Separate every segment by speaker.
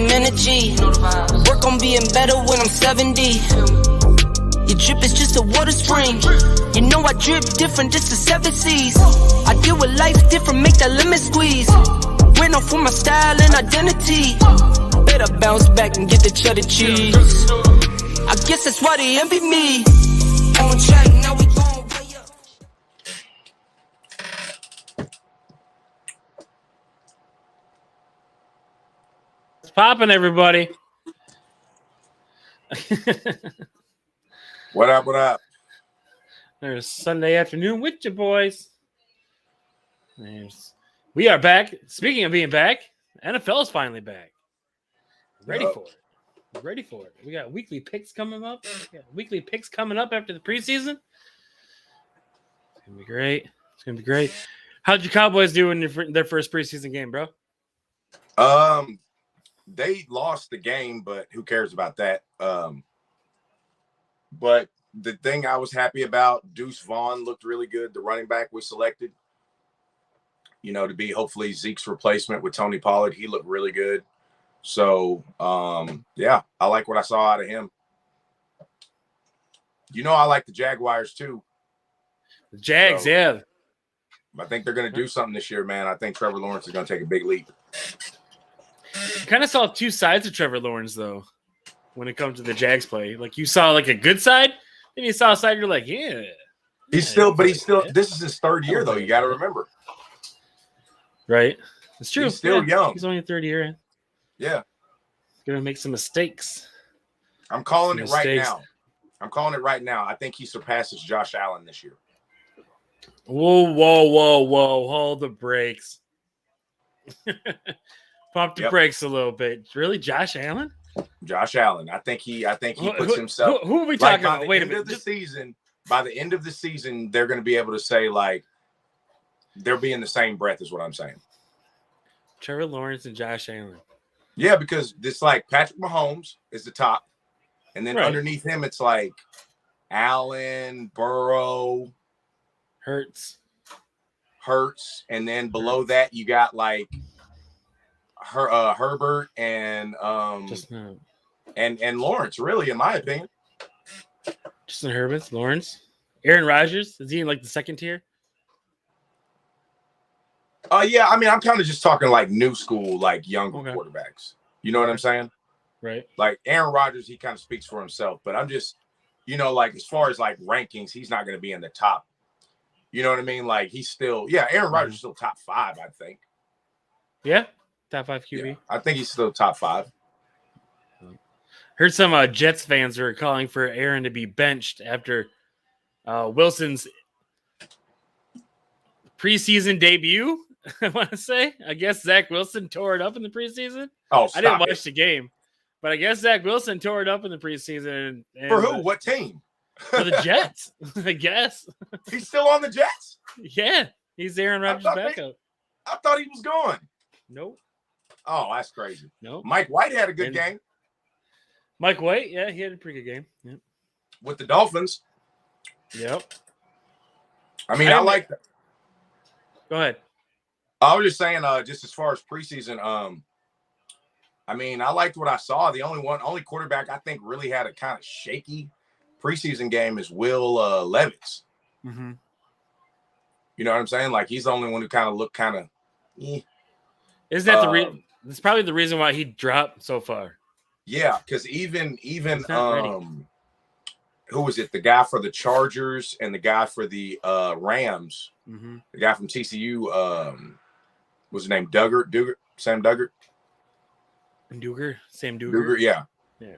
Speaker 1: same energy. Work on being better when I'm 70. Your drip is just a water spring. You know I drip different, just the 7 C's. I deal with life different, make that lemon squeeze. Went off for my style and identity. Better bounce back and get the cheddar cheese. I guess that's why they envy me. On track, now we gon' way up.
Speaker 2: It's popping, everybody.
Speaker 3: What up, what up?
Speaker 2: There's Sunday afternoon with you boys. We are back. Speaking of being back, NFL is finally back. Ready for it. Ready for it. We got weekly picks coming up. After the preseason. It's gonna be great. It's gonna be great. How'd your Cowboys do in their first preseason game, bro?
Speaker 3: They lost the game, but who cares about that? But the thing I was happy about, Deuce Vaughn looked really good. The running back we selected, to be hopefully Zeke's replacement with Tony Pollard. He looked really good. So, yeah, I like what I saw out of him. I like the Jaguars too.
Speaker 2: The Jags, yeah.
Speaker 3: I think they're going to do something this year, man. I think Trevor Lawrence is going to take a big leap.
Speaker 2: I kind of saw two sides of Trevor Lawrence, though, when it comes to the Jags play. Like, you saw, like, a good side, and you saw a side you're like, yeah.
Speaker 3: He's still – this is his third year, though. You got to remember.
Speaker 2: Right. It's true.
Speaker 3: He's still young.
Speaker 2: He's only a third year in.
Speaker 3: Yeah.
Speaker 2: He's going to make some mistakes.
Speaker 3: I'm calling it right now. I think he surpasses Josh Allen this year.
Speaker 2: Whoa. Hold the brakes. Pump the brakes a little bit. Really, Josh Allen?
Speaker 3: Josh Allen. I think he puts himself.
Speaker 2: Who are we talking about? Wait a minute.
Speaker 3: By the end of the season, they're going to be able to say, like, they'll be in the same breath is what I'm saying.
Speaker 2: Trevor Lawrence and Josh Allen.
Speaker 3: Yeah, because it's like Patrick Mahomes is the top. And then underneath him, it's like Allen, Burrow,
Speaker 2: Hurts.
Speaker 3: And then below that, you got like Herbert and Lawrence, really, in my opinion.
Speaker 2: Justin Herbert, Lawrence. Aaron Rodgers, is he in like the second tier?
Speaker 3: Yeah, I mean, I'm kind of just talking like new school, like younger quarterbacks. You know what I'm saying?
Speaker 2: Right.
Speaker 3: Like Aaron Rodgers, he kind of speaks for himself, but I'm just, like as far as like rankings, he's not going to be in the top. You know what I mean? Like he's still, Aaron Rodgers is still top 5, I think.
Speaker 2: Yeah, top 5 QB.
Speaker 3: Yeah, I think he's still top 5.
Speaker 2: Heard some Jets fans were calling for Aaron to be benched after Wilson's preseason debut. I want to say, I guess Zach Wilson tore it up in the preseason.
Speaker 3: Oh,
Speaker 2: I didn't watch the game, but I guess Zach Wilson tore it up in the preseason. And
Speaker 3: for who? What team?
Speaker 2: For the Jets, I guess.
Speaker 3: He's still on the Jets?
Speaker 2: Yeah, he's Aaron Rodgers' backup.
Speaker 3: I thought he was gone.
Speaker 2: Nope.
Speaker 3: Oh, that's crazy.
Speaker 2: Nope.
Speaker 3: Mike White had a good game.
Speaker 2: Mike White, yeah, he had a pretty good game. Yep.
Speaker 3: With the Dolphins.
Speaker 2: Yep.
Speaker 3: I mean, I like that.
Speaker 2: Go ahead.
Speaker 3: I was just saying, just as far as preseason, I mean, I liked what I saw. The only quarterback I think really had a kind of shaky preseason game is Will Levis.
Speaker 2: Mm-hmm.
Speaker 3: You know what I'm saying? Like he's the only one who kind of looked kind of.
Speaker 2: Is that the reason? That's probably the reason why he dropped so far.
Speaker 3: Yeah, because even who was it? The guy for the Chargers and the guy for the Rams.
Speaker 2: Mm-hmm.
Speaker 3: The guy from TCU. What's his name? Duggar? Sam Duggar?
Speaker 2: Sam Duggar.
Speaker 3: Duggar, yeah.
Speaker 2: Yeah.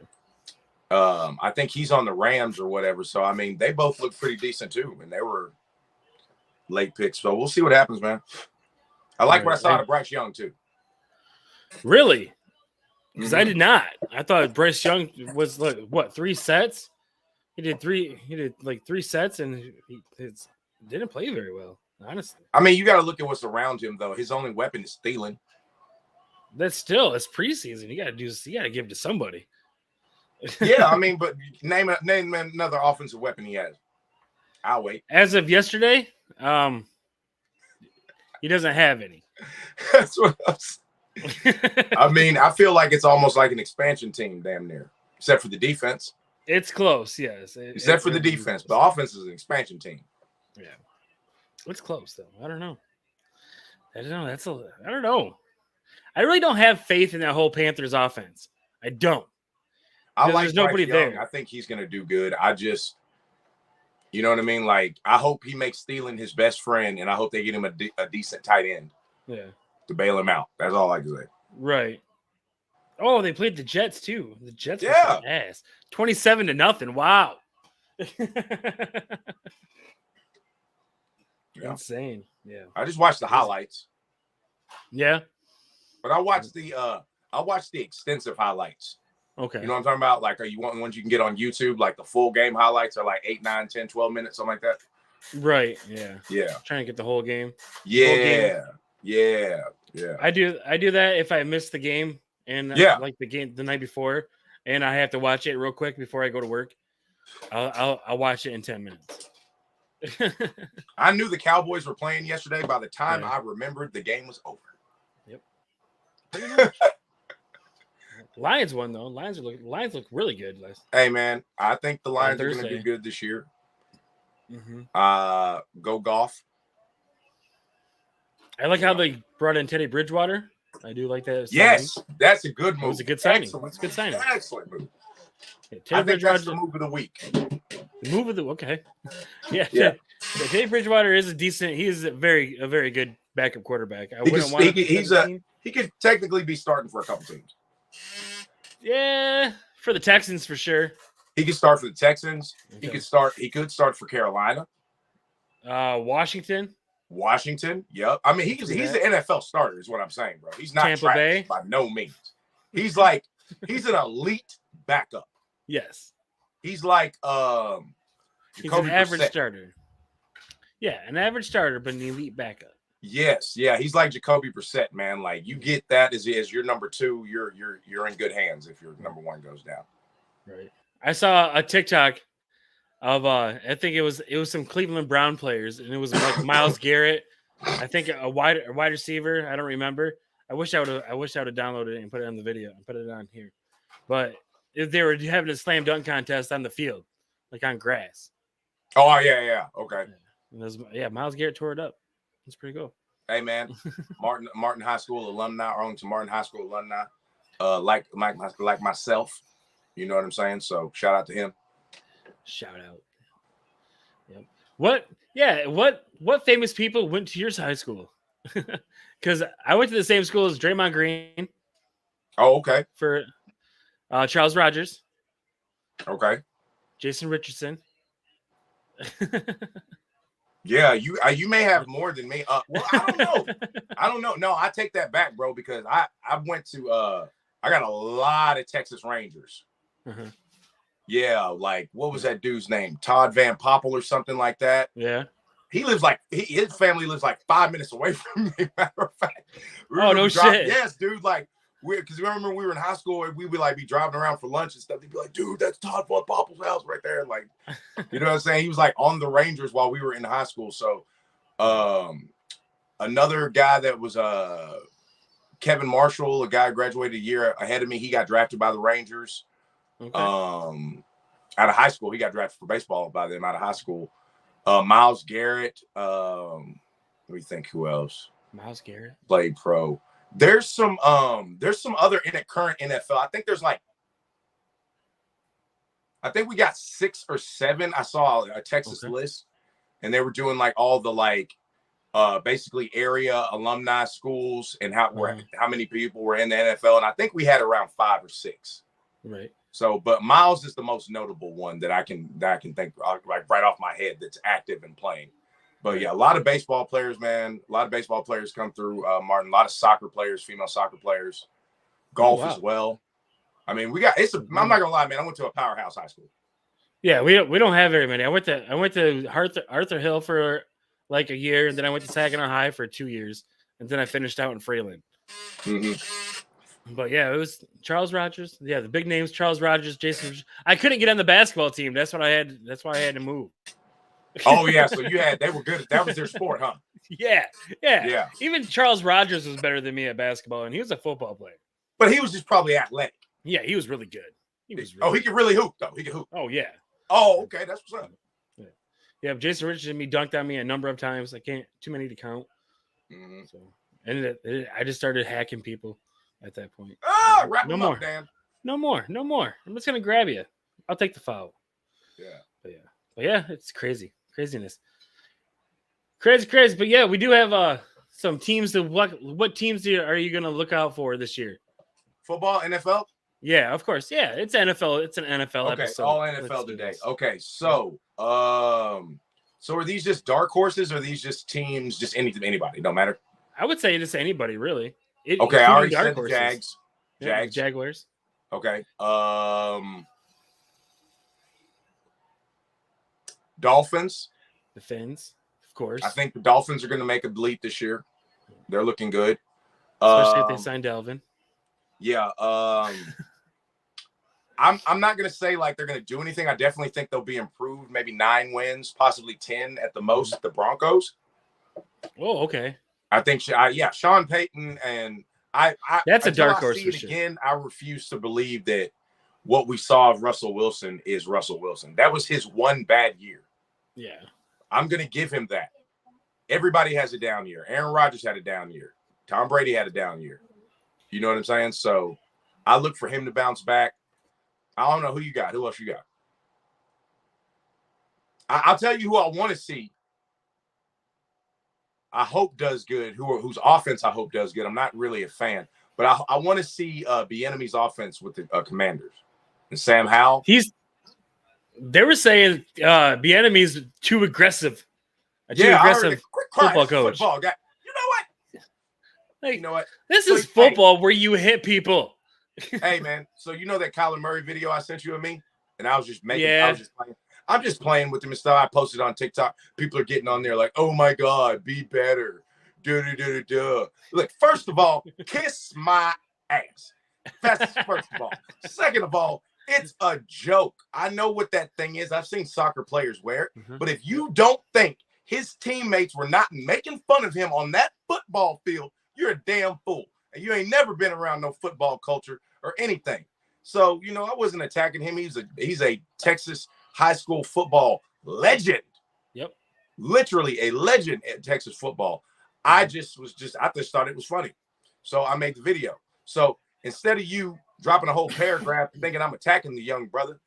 Speaker 3: I think he's on the Rams or whatever. So, I mean, they both look pretty decent, too. And they were late picks. So, we'll see what happens, man. I like what I saw out of Bryce Young, too.
Speaker 2: Really? Because I did not. I thought Bryce Young was, like, what, 3 sets? He did 3 sets, and he didn't play very well, honestly.
Speaker 3: I mean, you got to look at what's around him, though. His only weapon is Thielen.
Speaker 2: It's preseason. You got to give it to somebody.
Speaker 3: Yeah, I mean, but name another offensive weapon he has. I'll wait.
Speaker 2: As of yesterday, he doesn't have any.
Speaker 3: That's what I mean, I feel like it's almost like an expansion team, damn near, except for the defense.
Speaker 2: It's close, yes.
Speaker 3: Except for the defense, but offense is an expansion team.
Speaker 2: Yeah, it's close though. I don't know. I don't know. I really don't have faith in that whole Panthers offense. I don't.
Speaker 3: I like
Speaker 2: there's nobody
Speaker 3: Bryce Young.
Speaker 2: there.
Speaker 3: I think he's going to do good. I just, you know what I mean? Like, I hope he makes Thielen his best friend, and I hope they get him a decent tight end.
Speaker 2: Yeah.
Speaker 3: To bail him out. That's all I can say.
Speaker 2: Right. Oh, they played the Jets too. The Jets were
Speaker 3: Yeah.
Speaker 2: some ass. 27-0. Wow.
Speaker 3: Yeah.
Speaker 2: Insane. Yeah.
Speaker 3: I just watched the highlights.
Speaker 2: Yeah.
Speaker 3: But I watched the extensive highlights.
Speaker 2: Okay.
Speaker 3: You know what I'm talking about? Like, are you want ones you can get on YouTube? Like the full game highlights are like 8, 9, 10, 12 minutes, something like that.
Speaker 2: Right. Yeah.
Speaker 3: Yeah.
Speaker 2: Trying to get the whole game.
Speaker 3: Yeah. Yeah. Yeah.
Speaker 2: I do that if I miss the game and like the game the night before, and I have to watch it real quick before I go to work. I'll watch it in 10 minutes.
Speaker 3: I knew the Cowboys were playing yesterday. By the time I remembered, the game was over.
Speaker 2: Yep. Pretty much. Lions won though. Lions look really good.
Speaker 3: Hey man, I think the Lions are going to do good this year. Go golf.
Speaker 2: I like how they brought in Teddy Bridgewater. I do like that.
Speaker 3: Yes, that's a good move.
Speaker 2: It was a good signing.
Speaker 3: Excellent.
Speaker 2: It's a good signing.
Speaker 3: Excellent move.
Speaker 2: Yeah,
Speaker 3: I think that's the move of the week.
Speaker 2: The move of the okay. Yeah. Teddy Bridgewater is a decent. He is a very good backup quarterback.
Speaker 3: He could technically be starting for a couple teams.
Speaker 2: Yeah, for the Texans for sure.
Speaker 3: He could start for the Texans.
Speaker 2: Okay.
Speaker 3: He could start for Carolina.
Speaker 2: Washington.
Speaker 3: Yep. I mean, he's an NFL starter, is what I'm saying, bro. He's not
Speaker 2: Tampa Bay
Speaker 3: by no means. He's an elite backup.
Speaker 2: Yes.
Speaker 3: He's like
Speaker 2: he's an average starter. Yeah, an average starter, but an elite backup.
Speaker 3: Yes, yeah, he's like Jacoby Brissett, man. Like you get that as your number 2, you're in good hands if your number 1 goes down. Right.
Speaker 2: I saw a TikTok of I think it was some Cleveland Brown players, and it was like Myles Garrett. I think a wide receiver. I don't remember. I wish I would have downloaded it and put it on the video and put it on here. But if they were having a slam dunk contest on the field, like on grass.
Speaker 3: Oh yeah. Okay.
Speaker 2: Myles Garrett tore it up. It's pretty cool.
Speaker 3: Hey man, Martin High School alumni, Arlington Martin High School alumni, like myself. You know what I'm saying? So shout out to him.
Speaker 2: Shout out. Yep. What famous people went to your high school? Because I went to the same school as Draymond Green.
Speaker 3: Oh, okay.
Speaker 2: For Charles Rogers.
Speaker 3: Okay.
Speaker 2: Jason Richardson.
Speaker 3: Yeah, you may have more than me. Well, I don't know. No, I take that back, bro, because I went to I got a lot of Texas Rangers.
Speaker 2: Uh-huh.
Speaker 3: Yeah, like what was that dude's name? Todd Van Poppel or something like that.
Speaker 2: Yeah.
Speaker 3: He lives his family lives like 5 minutes away from me. Matter of fact.
Speaker 2: Shit.
Speaker 3: Yes, dude. Like because remember we were in high school and we would like be driving around for lunch and stuff. They'd be like, dude, that's Todd Van Poppel's house right there. Like, you know what I'm saying? He was like on the Rangers while we were in high school. So another guy that was Kevin Marshall, a guy who graduated a year ahead of me, he got drafted by the Rangers. Okay. Out of high school. He got drafted for baseball by them out of high school. Myles Garrett. Let me think who else.
Speaker 2: Myles Garrett
Speaker 3: played pro. There's some other in the current NFL. I think we got 6 or 7. I saw a Texas list, and they were doing like all the like basically area alumni schools and how many people were in the NFL, and I think we had around 5 or 6.
Speaker 2: Right.
Speaker 3: So, but Miles is the most notable one that I can think like right off my head that's active and playing. But yeah, a lot of baseball players, man. A lot of baseball players come through, Martin. A lot of soccer players, female soccer players, golf as well. I mean, I'm not gonna lie, man. I went to a powerhouse high school. Yeah,
Speaker 2: we don't have very many. I went to Arthur Hill for like a year, and then I went to Saginaw High for 2 years, and then I finished out in Freeland. Mm-hmm. But yeah, it was Charles Rogers. Yeah, the big names: Charles Rogers, Jason. I couldn't get on the basketball team. That's why I had to move.
Speaker 3: Oh yeah, so they were good. That was their sport, huh?
Speaker 2: Yeah. Even Charles Rogers was better than me at basketball, and he was a football player.
Speaker 3: But he was just probably athletic.
Speaker 2: Yeah, he was really good. He
Speaker 3: could really hoop, though. He could hoop.
Speaker 2: Oh, yeah.
Speaker 3: Oh, okay. That's what's up.
Speaker 2: Yeah, Jason Richardson, he dunked on me a number of times. I can't, too many to count.
Speaker 3: Mm-hmm.
Speaker 2: So, and I just started hacking people at that point.
Speaker 3: Wrap
Speaker 2: no
Speaker 3: them
Speaker 2: more.
Speaker 3: up, Dan.
Speaker 2: No more. I'm just going to grab you. I'll take the foul.
Speaker 3: Yeah.
Speaker 2: But yeah, it's craziness. Crazy. But yeah, we do have some teams to what teams are you going to look out for this year?
Speaker 3: Football, NFL?
Speaker 2: Yeah, of course. Yeah, it's NFL. It's an NFL
Speaker 3: okay,
Speaker 2: episode.
Speaker 3: all NFL today. Okay, so so are these just dark horses or are these just teams, just anybody? Don't matter?
Speaker 2: I would say just anybody, really.
Speaker 3: Okay, I already said the Jags.
Speaker 2: Yeah, Jaguars.
Speaker 3: Okay. Dolphins.
Speaker 2: The Fins, of course.
Speaker 3: I think the Dolphins are going to make a leap this year. They're looking good.
Speaker 2: Especially if they sign Dalvin.
Speaker 3: Yeah. I'm not going to say like they're going to do anything. I definitely think they'll be improved. Maybe 9 wins, possibly 10 at the most. The Broncos.
Speaker 2: Oh, okay.
Speaker 3: I think, Sean Payton and I
Speaker 2: that's a dark horse.
Speaker 3: Again, I refuse to believe that what we saw of Russell Wilson is Russell Wilson. That was his one bad year.
Speaker 2: Yeah.
Speaker 3: I'm going to give him that. Everybody has a down year. Aaron Rodgers had a down year. Tom Brady had a down year. You know what I'm saying? So I look for him to bounce back. I don't know who you got. Who else you got? I'll tell you who I want to see. I hope does good. Whose offense I hope does good. I'm not really a fan, but I want to see Bieniemy's offense with the Commanders and Sam Howell.
Speaker 2: They were saying Bieniemy's too aggressive. Too aggressive football coach.
Speaker 3: Football guy. You know what?
Speaker 2: Like,
Speaker 3: you know what?
Speaker 2: This is football where you hit people.
Speaker 3: Hey man, so you know that Kyler Murray video I sent you of me, and I was just making. Yeah. I was just playing. I'm just playing with him and stuff. I posted on TikTok. People are getting on there like, "Oh my God, be better." Look, first of all, kiss my ass. That's first of all. Second of all, it's a joke. I know what that thing is. I've seen soccer players wear it. Mm-hmm. But if you don't think his teammates were not making fun of him on that football field, you're a damn fool. And you ain't never been around no football culture or anything. So, you know, I wasn't attacking him. He's a Texas high school football legend.
Speaker 2: Yep.
Speaker 3: Literally a legend at Texas football. I just thought it was funny. So I made the video. So instead of you dropping a whole paragraph thinking I'm attacking the young brother,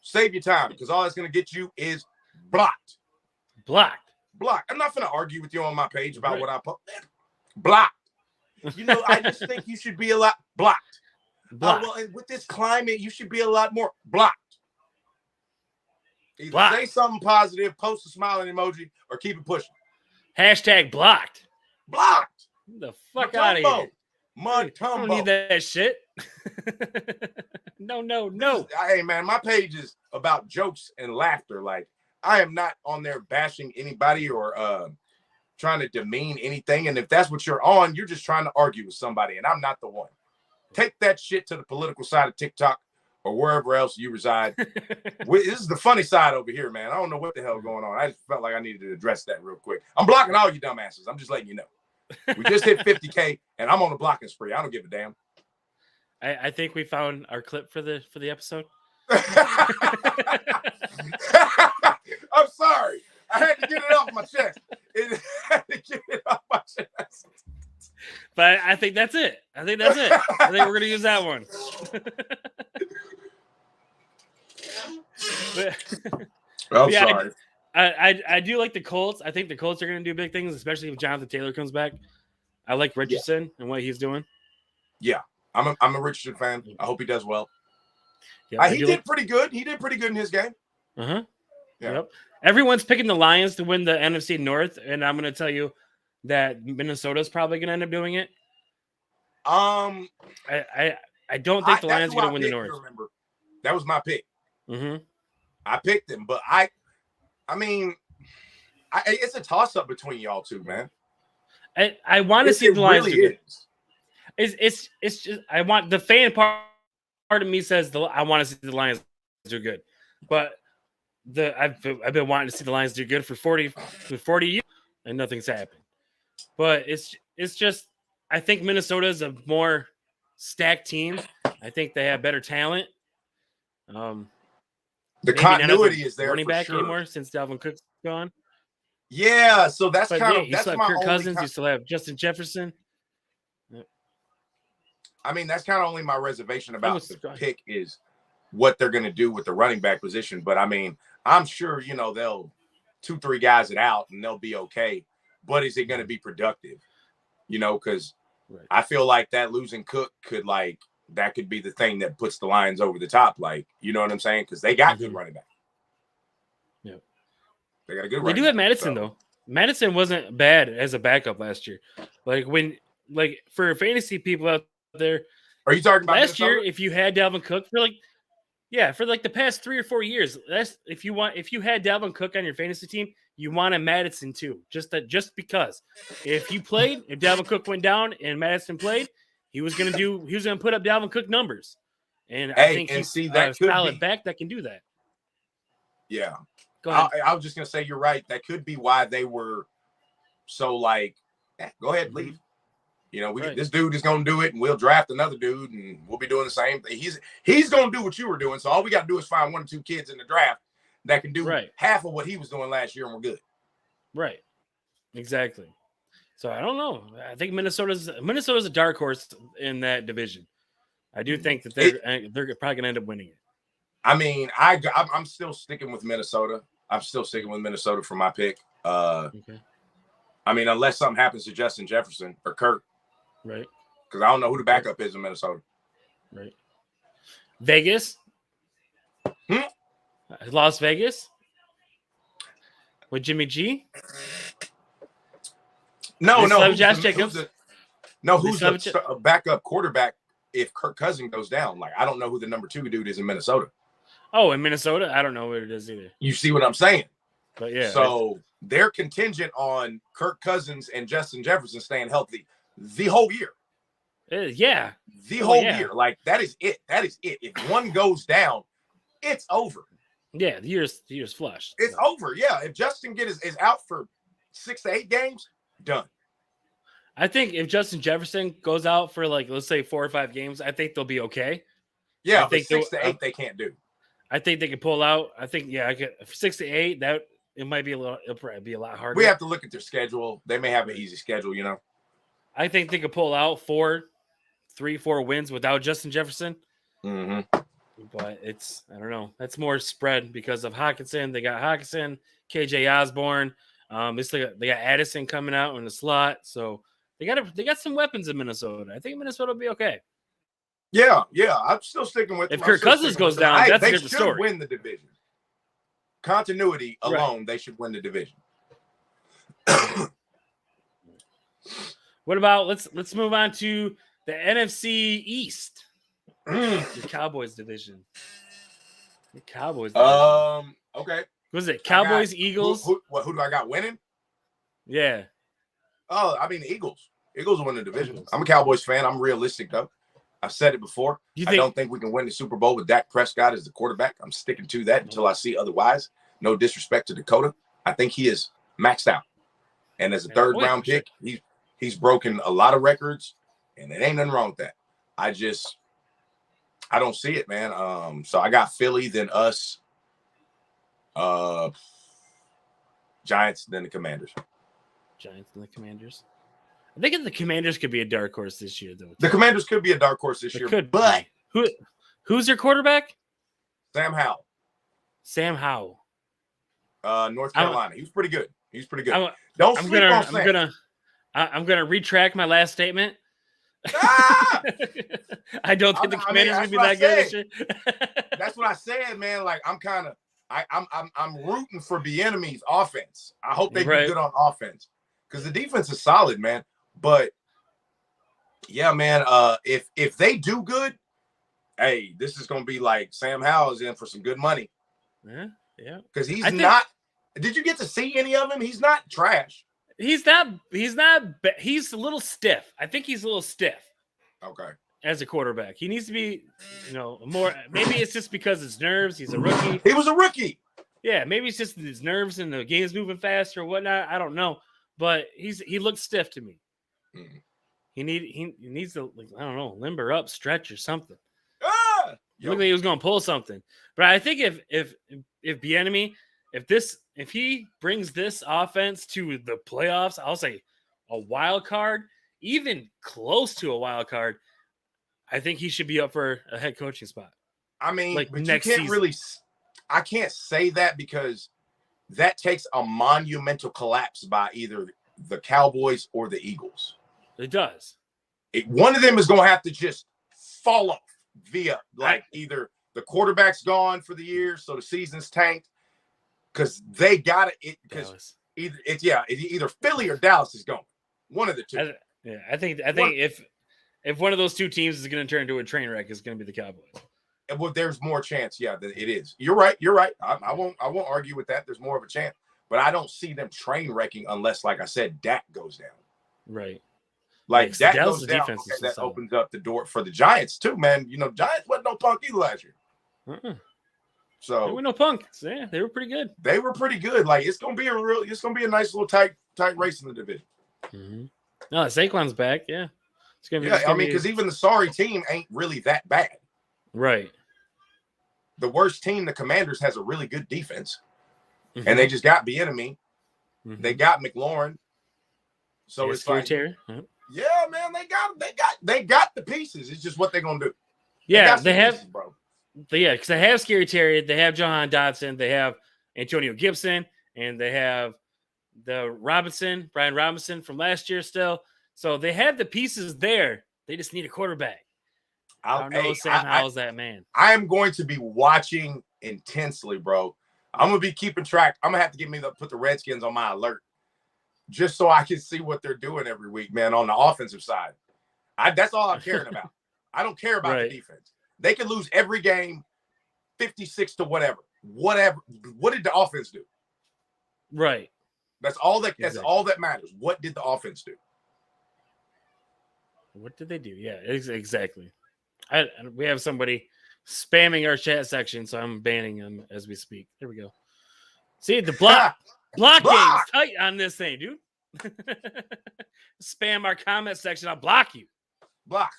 Speaker 3: save your time because all it's going to get you is blocked.
Speaker 2: Blocked.
Speaker 3: I'm not going to argue with you on my page about what I put. Blocked. You know, I just think you should be a lot blocked. Well, with this climate, you should be a lot more blocked. Either say something positive, post a smiling emoji, or keep it pushing.
Speaker 2: Hashtag blocked.
Speaker 3: Blocked.
Speaker 2: Get the fuck out of here.
Speaker 3: Mutombo.
Speaker 2: I don't need that shit. No.
Speaker 3: Hey, man, my page is about jokes and laughter. Like, I am not on there bashing anybody or trying to demean anything. And if that's what you're on, you're just trying to argue with somebody, and I'm not the one. Take that shit to the political side of TikTok or wherever else you reside. This is the funny side over here, man. I don't know what the hell going on. I just felt like I needed to address that real quick. I'm blocking all you dumbasses. I'm just letting you know. We just hit 50K, and I'm on a blocking spree. I don't give a damn.
Speaker 2: I think we found our clip for the episode.
Speaker 3: I'm sorry. I had to get it off my chest.
Speaker 2: But I think that's it. I think we're going to use that one.
Speaker 3: I'm sorry.
Speaker 2: I do like the Colts. I think the Colts are going to do big things, especially if Jonathan Taylor comes back. I like Richardson and what he's doing.
Speaker 3: Yeah, I'm a Richardson fan. I hope he does well.
Speaker 2: Yeah,
Speaker 3: he did pretty good. He did pretty good in his game.
Speaker 2: Uh-huh.
Speaker 3: Yeah.
Speaker 2: Yep. Everyone's picking the Lions to win the NFC North, and I'm going to tell you that Minnesota's probably going to end up doing it. I don't think the Lions are going to win the North.
Speaker 3: Remember, that was my pick.
Speaker 2: Mm-hmm.
Speaker 3: I picked them, but I mean, it's a toss-up between y'all two, man.
Speaker 2: I want to see the Lions do good. It's just I want the fan part of me says I want to see the Lions do good, but I've been wanting to see the Lions do good for 40 years, and nothing's happened. But it's just I think Minnesota is a more stacked team. I think they have better talent.
Speaker 3: The
Speaker 2: Maybe
Speaker 3: continuity
Speaker 2: not
Speaker 3: is there
Speaker 2: running
Speaker 3: for
Speaker 2: back
Speaker 3: sure.
Speaker 2: anymore since Dalvin Cook's gone.
Speaker 3: Yeah, so that's
Speaker 2: But
Speaker 3: kind of
Speaker 2: you
Speaker 3: that's
Speaker 2: still have
Speaker 3: my
Speaker 2: Kirk
Speaker 3: only.
Speaker 2: Cousins. You still have Justin Jefferson.
Speaker 3: I mean, that's kind of only my reservation about
Speaker 2: Almost
Speaker 3: the
Speaker 2: gone.
Speaker 3: pick is what they're going to do with the running back position. But I mean, I'm sure they'll 2-3 guys it out and they'll be okay. But is it going to be productive? Because
Speaker 2: Right.
Speaker 3: I feel like that losing Cook that could be the thing that puts the Lions over the top. Like, you know what I'm saying? Because they got good running back.
Speaker 2: Yeah.
Speaker 3: They got a good
Speaker 2: They
Speaker 3: running
Speaker 2: do have
Speaker 3: back,
Speaker 2: Madison
Speaker 3: so.
Speaker 2: though. Madison wasn't bad as a backup last year. Like for fantasy people out there,
Speaker 3: Are you talking about
Speaker 2: last
Speaker 3: Minnesota?
Speaker 2: year, if you had Dalvin Cook for the past 3 or 4 years, that's if you had Dalvin Cook on your fantasy team, you wanted Madison too. Just because if Dalvin Cook went down and Madison played, he was gonna put up Dalvin Cook numbers. And I think he's
Speaker 3: that
Speaker 2: a
Speaker 3: could
Speaker 2: solid
Speaker 3: be.
Speaker 2: back that can do that.
Speaker 3: Yeah.
Speaker 2: Go ahead.
Speaker 3: I was just gonna say you're right. That could be why they were so go ahead, leave.
Speaker 2: Right.
Speaker 3: This dude is gonna do it, and we'll draft another dude, and we'll be doing the same thing. He's gonna do what you were doing. So all we got to do is find 1 or 2 kids in the draft that can do half of what he was doing last year, and we're good.
Speaker 2: Right. Exactly. So I don't know. I think Minnesota's a dark horse in that division. I do think that they're probably gonna end up winning it.
Speaker 3: I mean, I'm still sticking with Minnesota. I'm still sticking with Minnesota for my pick.
Speaker 2: Okay.
Speaker 3: I mean, unless something happens to Justin Jefferson or Kirk.
Speaker 2: Right.
Speaker 3: Because I don't know who the backup is in Minnesota.
Speaker 2: Right. Vegas. Las Vegas. With Jimmy G.
Speaker 3: No.
Speaker 2: Josh Jacobs.
Speaker 3: Who's the backup quarterback if Kirk Cousins goes down? Like, I don't know who the number 2 dude is in Minnesota.
Speaker 2: Oh, in Minnesota? I don't know what it is either.
Speaker 3: You see what I'm saying?
Speaker 2: But yeah.
Speaker 3: So they're contingent on Kirk Cousins and Justin Jefferson staying healthy the whole year.
Speaker 2: Yeah.
Speaker 3: The whole year. Like, that is it. That is it. If one goes down, it's over.
Speaker 2: Yeah, the year's flushed.
Speaker 3: It's over. Yeah. If Justin is out for 6 to 8 games, done.
Speaker 2: I think if Justin Jefferson goes out for let's say 4 or 5 games, I think they'll be okay.
Speaker 3: Yeah, I think 6 to 8 they can't do.
Speaker 2: I think they can pull out. I think I could 6 to 8. That it might be it'll probably be a lot harder.
Speaker 3: We have to look at their schedule. They may have an easy schedule,
Speaker 2: I think they could pull out 3-4 wins without Justin Jefferson.
Speaker 3: Mm-hmm.
Speaker 2: But I don't know. That's more spread because of Hawkinson. They got Hawkinson, KJ Osborne. They got Addison coming out in the slot. So they got some weapons in Minnesota. I think Minnesota will be okay.
Speaker 3: Yeah. I'm still sticking with.
Speaker 2: If Kirk Cousins goes down, that's a different story.
Speaker 3: They should win the division. Continuity alone, They should win the division.
Speaker 2: What about let's move on to the NFC East. The Cowboys division.
Speaker 3: Okay.
Speaker 2: Was it Cowboys, Eagles?
Speaker 3: Who do I got winning?
Speaker 2: Yeah.
Speaker 3: Oh, I mean the Eagles. Eagles will win the division. I'm a Cowboys fan. I'm realistic though. I've said it before. I don't think we can win the Super Bowl with Dak Prescott as the quarterback. I'm sticking to that until I see otherwise. No disrespect to Dakota. I think he is maxed out. And as a third round pick, he's broken a lot of records, and it ain't nothing wrong with that. I don't see it, man. So I got Philly, then us, Giants, then the Commanders.
Speaker 2: Giants and the Commanders. I think the Commanders could be a dark horse this year, though.
Speaker 3: The Commanders could be a dark horse this year, but
Speaker 2: who's your quarterback?
Speaker 3: Sam Howell.
Speaker 2: Sam Howell.
Speaker 3: North Carolina. He was pretty good.
Speaker 2: I'm gonna retract my last statement. I don't think the Commanders will be that good this year.
Speaker 3: That's what I said, man. Like I'm rooting for the enemy's offense. I hope they do good on offense because the defense is solid, man. But yeah, man. If they do good, hey, this is gonna be like Sam Howell is in for some good money.
Speaker 2: Yeah.
Speaker 3: Because he's not. Did you get to see any of him? He's not trash.
Speaker 2: He's not. He's a little stiff. I think he's a little stiff.
Speaker 3: Okay.
Speaker 2: As a quarterback, he needs to be, more. Maybe it's just because his nerves. He's a rookie.
Speaker 3: He was a rookie.
Speaker 2: Yeah, maybe it's just his nerves and the game's moving fast or whatnot. I don't know, but he looks stiff to me.
Speaker 3: Mm.
Speaker 2: He needs to, like, I don't know, limber up, stretch or something.
Speaker 3: Yo.
Speaker 2: Looked like he was going to pull something. But I think if Bieniemy, if he brings this offense to the playoffs, I'll say a wild card, even close to a wild card, I think he should be up for a head coaching spot.
Speaker 3: I mean,
Speaker 2: like
Speaker 3: but
Speaker 2: next
Speaker 3: you can't
Speaker 2: season.
Speaker 3: really. I can't say that because that takes a monumental collapse by either the Cowboys or the Eagles.
Speaker 2: It does.
Speaker 3: One of them is going to have to just fall off via either the quarterback's gone for the year, so the season's tanked, because they got it. Because either Philly or Dallas is going. One of the two.
Speaker 2: I think if one of those two teams is going to turn into a train wreck, it's going to be the Cowboys.
Speaker 3: Well, there's more chance, that it is. You're right. I won't argue with that. There's more of a chance, but I don't see them train wrecking unless, like I said, Dak goes down.
Speaker 2: Right.
Speaker 3: Like Dak goes down. Okay, that opens up the door for the Giants too, man. Giants wasn't no punk either last year. So
Speaker 2: they were no punk. Yeah, they were pretty good.
Speaker 3: They were pretty good. Like it's gonna be a nice little tight race in the division.
Speaker 2: Mm-hmm. No, Saquon's back. Yeah, it's gonna be.
Speaker 3: Yeah, because even the sorry team ain't really that bad.
Speaker 2: Right.
Speaker 3: The worst team, the Commanders, has a really good defense, and they just got Bieniemy. Mm-hmm. They got McLaurin. So it's like, yeah, man, they got the pieces. It's just what they're gonna do.
Speaker 2: Yeah, they have, pieces, bro. Yeah, because they have Scary Terry, they have Jahan Dotson, they have Antonio Gibson, and they have Brian Robinson from last year still. So they have the pieces there. They just need a quarterback. I don't know Sam Howell's that man.
Speaker 3: I am going to be watching intensely, bro. I'm gonna be keeping track. I'm gonna have to put the Redskins on my alert, just so I can see what they're doing every week, man. On the offensive side, that's all I'm caring about. I don't care about the defense. They could lose every game, 56 to whatever. What did the offense do?
Speaker 2: Right.
Speaker 3: That's all that matters. What did the offense do?
Speaker 2: What did they do? Yeah, exactly. We have somebody spamming our chat section, so I'm banning them as we speak. There we go. See, the block game is tight on this thing, dude. Spam our comment section, I'll block you.
Speaker 3: Block.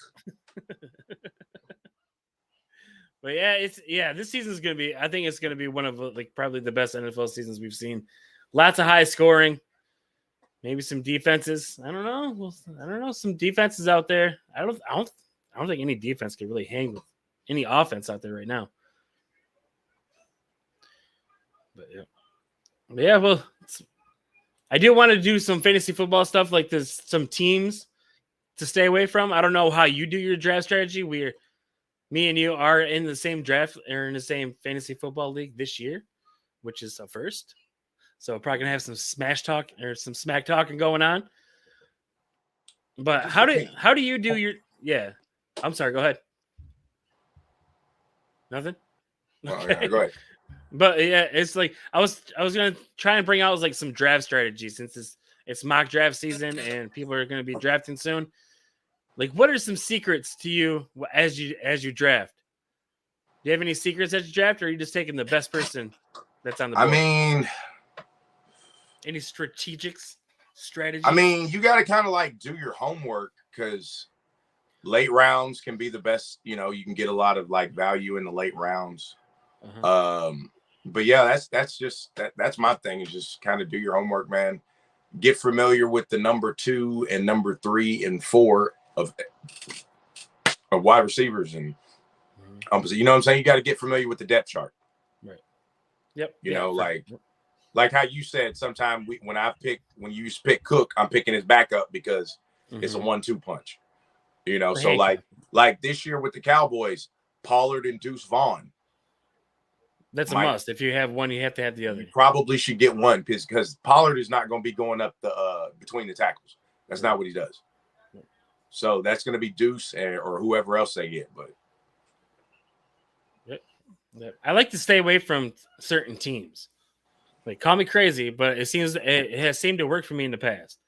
Speaker 2: But this season is going to be, I think it's going to be one of probably the best NFL seasons we've seen. Lots of high scoring, maybe some defenses. I don't know. Some defenses out there. I don't think any defense can really hang with any offense out there right now. But well, I do want to do some fantasy football stuff like this, some teams to stay away from. I don't know how you do your draft strategy. Me and you are in the same draft or in the same fantasy football league this year, which is a first. So we're probably gonna have some smash talk or some smack talking going on. But how do you do your? Yeah, I'm sorry. Go ahead. Nothing.
Speaker 3: Okay. Yeah, go ahead.
Speaker 2: But it's like I was gonna try and bring out like some draft strategy since it's mock draft season and people are gonna be drafting soon. Like, what are some secrets to you as you draft? Do you have any secrets as you draft, or are you just taking the best person that's on the board?
Speaker 3: I mean,
Speaker 2: any strategies?
Speaker 3: I mean, you got to kind of like do your homework because late rounds can be the best. You can get a lot of like value in the late rounds. But yeah, that's my thing is just kind of do your homework, man. Get familiar with the number 2 and number 3 and 4 of wide receivers and you know what I'm saying? You got to get familiar with the depth chart.
Speaker 2: Right. Yep.
Speaker 3: Like how you said, sometime when you pick Cook, I'm picking his backup because it's a 1-2 punch. So like this year with the Cowboys, Pollard and Deuce Vaughn.
Speaker 2: That's a must. If you have one, you have to have the other.
Speaker 3: You probably should get one because Pollard is not going to be going up the between the tackles. That's not what he does. So that's going to be Deuce or whoever else they get. But
Speaker 2: I like to stay away from certain teams. Like, call me crazy, but it has seemed to work for me in the past.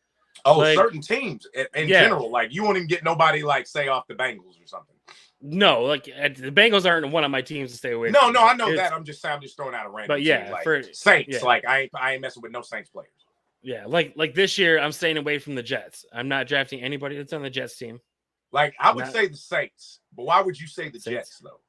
Speaker 3: Oh, certain teams in general. Like, you won't even get nobody like say off the Bengals or something.
Speaker 2: No, like the Bengals aren't one of my teams to stay away
Speaker 3: from.
Speaker 2: No,
Speaker 3: I know that. I'm just throwing out a random.
Speaker 2: But yeah,
Speaker 3: team. Like
Speaker 2: for
Speaker 3: Saints, like I ain't messing with no Saints players.
Speaker 2: Yeah, like this year, I'm staying away from the Jets. I'm not drafting anybody that's on the Jets team.
Speaker 3: Like I would say the Saints, but why would you say the
Speaker 2: Saints.
Speaker 3: Jets though?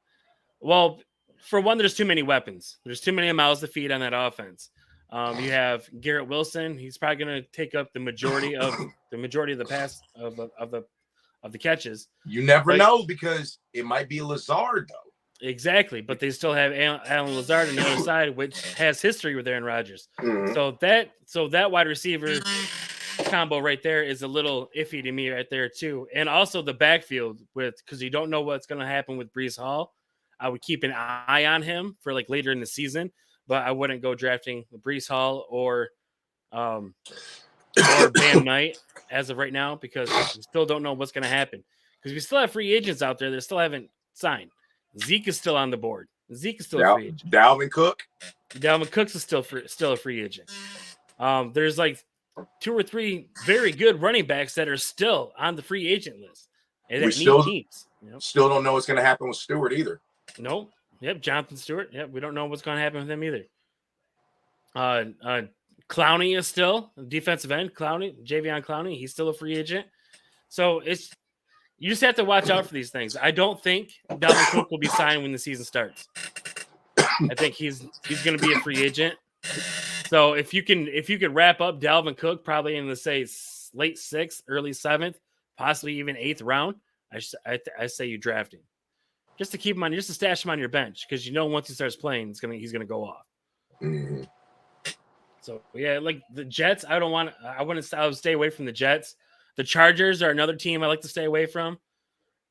Speaker 2: Well, for one, there's too many weapons. There's too many mouths to feed on that offense. You have Garrett Wilson. He's probably going to take up the majority of the pass of the catches.
Speaker 3: You never know because it might be Lazard though.
Speaker 2: Exactly, but they still have Alan Lazard on the other side, which has history with Aaron Rodgers.
Speaker 3: Mhm.
Speaker 2: So that wide receiver combo right there is a little iffy to me right there too. And also the backfield because you don't know what's going to happen with Breece Hall. I would keep an eye on him for like later in the season, but I wouldn't go drafting Breece Hall or Bam Knight as of right now because we still don't know what's going to happen. Because we still have free agents out there that still haven't signed. Zeke is still on the board. Zeke is still a free agent.
Speaker 3: Dalvin Cook.
Speaker 2: Dalvin Cooks is still a free agent. There's like 2 or 3 very good running backs that are still on the free agent list. And
Speaker 3: We
Speaker 2: still teams.
Speaker 3: Still don't know what's going to happen with Stewart either.
Speaker 2: Nope. Yep, Jonathan Stewart. Yep, we don't know what's going to happen with him either. Clowney is still defensive end. Javion Clowney, he's still a free agent. So you just have to watch out for these things. I don't think Dalvin Cook will be signed when the season starts. I think he's going to be a free agent. So if you could wrap up Dalvin Cook probably in the late 6th, early 7th, possibly even 8th round, I say you draft him. Just to keep him on, just to stash him on your bench because once he starts playing, he's gonna go off.
Speaker 3: Mm-hmm.
Speaker 2: So yeah, like the Jets, I would stay away from the Jets. The Chargers are another team I like to stay away from.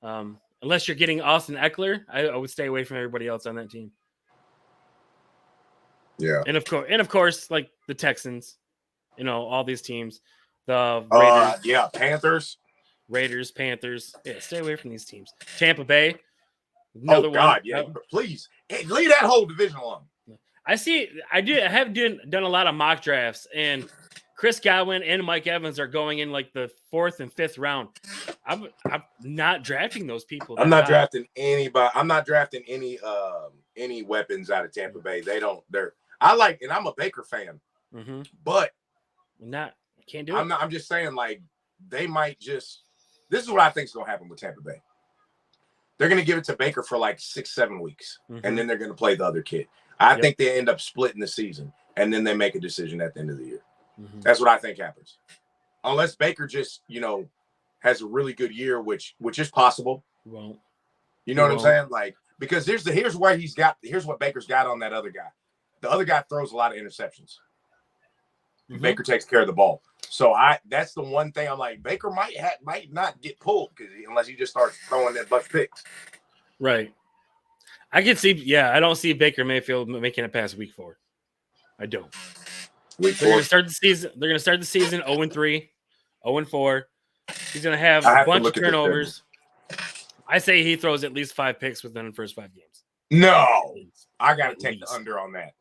Speaker 2: Unless you're getting Austin Eckler, I would stay away from everybody else on that team.
Speaker 3: Yeah,
Speaker 2: and of course, like the Texans, all these teams, the Raiders,
Speaker 3: Panthers,
Speaker 2: Panthers. Yeah, stay away from these teams. Tampa Bay.
Speaker 3: Please leave that whole division alone.
Speaker 2: I have done a lot of mock drafts, and Chris Godwin and Mike Evans are going in like the 4th and 5th round. I'm not drafting those people.
Speaker 3: I'm not drafting anybody. I'm not drafting any weapons out of Tampa Bay. And I'm a Baker fan, but
Speaker 2: can't do it.
Speaker 3: I'm just saying, like, they might just. This is what I think is going to happen with Tampa Bay. They're going to give it to Baker for like 6-7 weeks, and then they're going to play the other kid. I think they end up splitting the season, and then they make a decision at the end of the year. That's what I think happens. Unless Baker just, has a really good year, which is possible.
Speaker 2: Won't.
Speaker 3: You know what I'm saying? Like, because here's what Baker's got on that other guy. The other guy throws a lot of interceptions. Baker takes care of the ball. So that's the one thing I'm like, Baker might not get pulled unless he just starts throwing that bunch of picks.
Speaker 2: Right. I can see, I don't see Baker Mayfield making it past week 4. I don't. They're going to start the season 0-3, 0-4. He's going to have a bunch of turnovers. I say he throws at least 5 picks within the first 5 games.
Speaker 3: No. I got to take the under on that.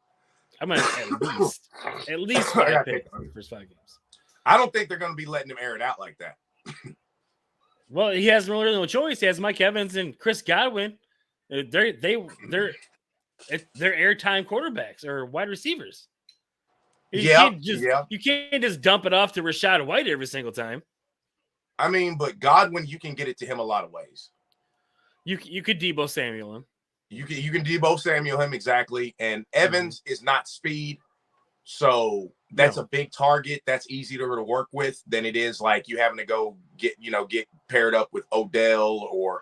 Speaker 2: I'm going to at least 5 picks in the first 5 games.
Speaker 3: I don't think they're going to be letting him air it out like that.
Speaker 2: Well, he has really no choice. He has Mike Evans and Chris Godwin. They're airtime quarterbacks or wide receivers. You can't just dump it off to Rachaad White every single time.
Speaker 3: I mean, but Godwin, you can get it to him a lot of ways.
Speaker 2: You could Deebo Samuel him.
Speaker 3: You can Deebo Samuel him exactly, and Evans is not speed, so that's a big target. That's easier to work with than it is like you having to go get paired up with Odell or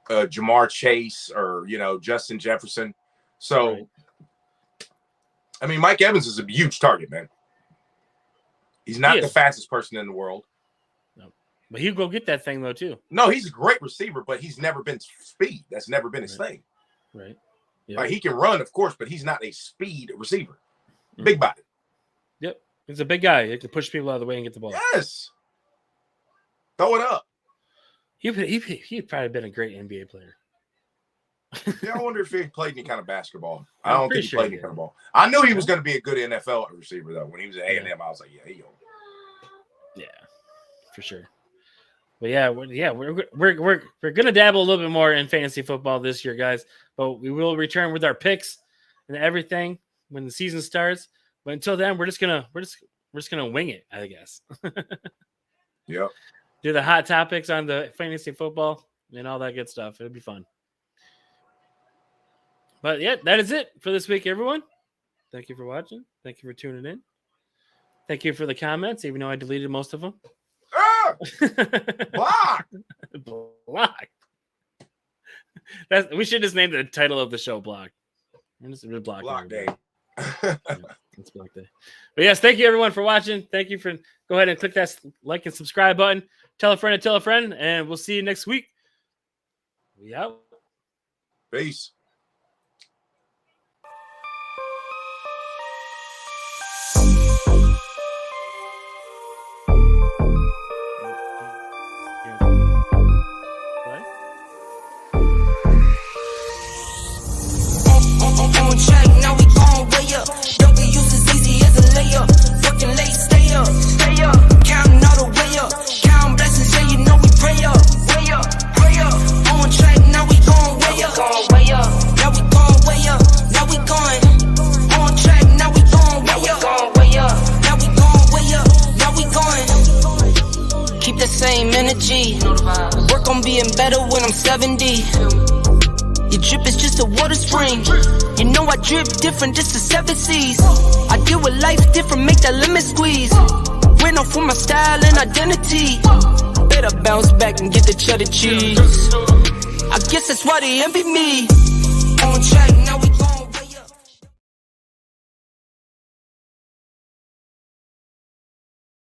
Speaker 3: Jamar Chase or Justin Jefferson. So, I mean, Mike Evans is a huge target, man. He's not the fastest person in the world.
Speaker 2: No. But he'll go get that thing, though, too.
Speaker 3: No, he's a great receiver, but he's never been speed. That's never been his thing.
Speaker 2: Right. Yep.
Speaker 3: Like, he can run, of course, but he's not a speed receiver. Big body.
Speaker 2: Yep. He's a big guy. He can push people out of the way and get the ball.
Speaker 3: Yes. Throw it up.
Speaker 2: He'd probably been a great NBA player.
Speaker 3: Yeah, I wonder if he played any kind of basketball. I don't think he played any kind of ball. I knew he was going to be a good NFL receiver, though. When he was at A&M, I was like,
Speaker 2: yeah, for sure. But we're gonna dabble a little bit more in fantasy football this year, guys. But we will return with our picks and everything when the season starts. But until then, we're just gonna wing it, I guess.
Speaker 3: Yep.
Speaker 2: Do the hot topics on the fantasy football and all that good stuff. It'll be fun. But yeah, that is it for this week, everyone. Thank you for watching. Thank you for tuning in. Thank you for the comments, even though I deleted most of them.
Speaker 3: Ah! Block!
Speaker 2: Block. We should just name the title of the show Block.
Speaker 3: Block day.
Speaker 2: It's Block Day. But yes, thank you everyone for watching. Thank you for go ahead and click that like and subscribe button. Tell a friend, and we'll see you next week. We out.
Speaker 3: Peace.
Speaker 1: On track, now we gon' way up. W's as easy as a layup. Working late, stay up. Counting all the way up. Counting blessings, yeah, you know we pray up. Way up. On track, now we gon' way up. Now we gon' way up. Now we going. On track, now we gon' way up. Now we gon' way up. Now we going. Keep the same energy. Work on being better when I'm 70. Your drip is just a water spring. You know I drip different, just the 7 C's. I deal with life different, make that lemon squeeze. Went off for my style and identity. Better bounce back and get the cheddar cheese. I guess that's why they envy me. On track.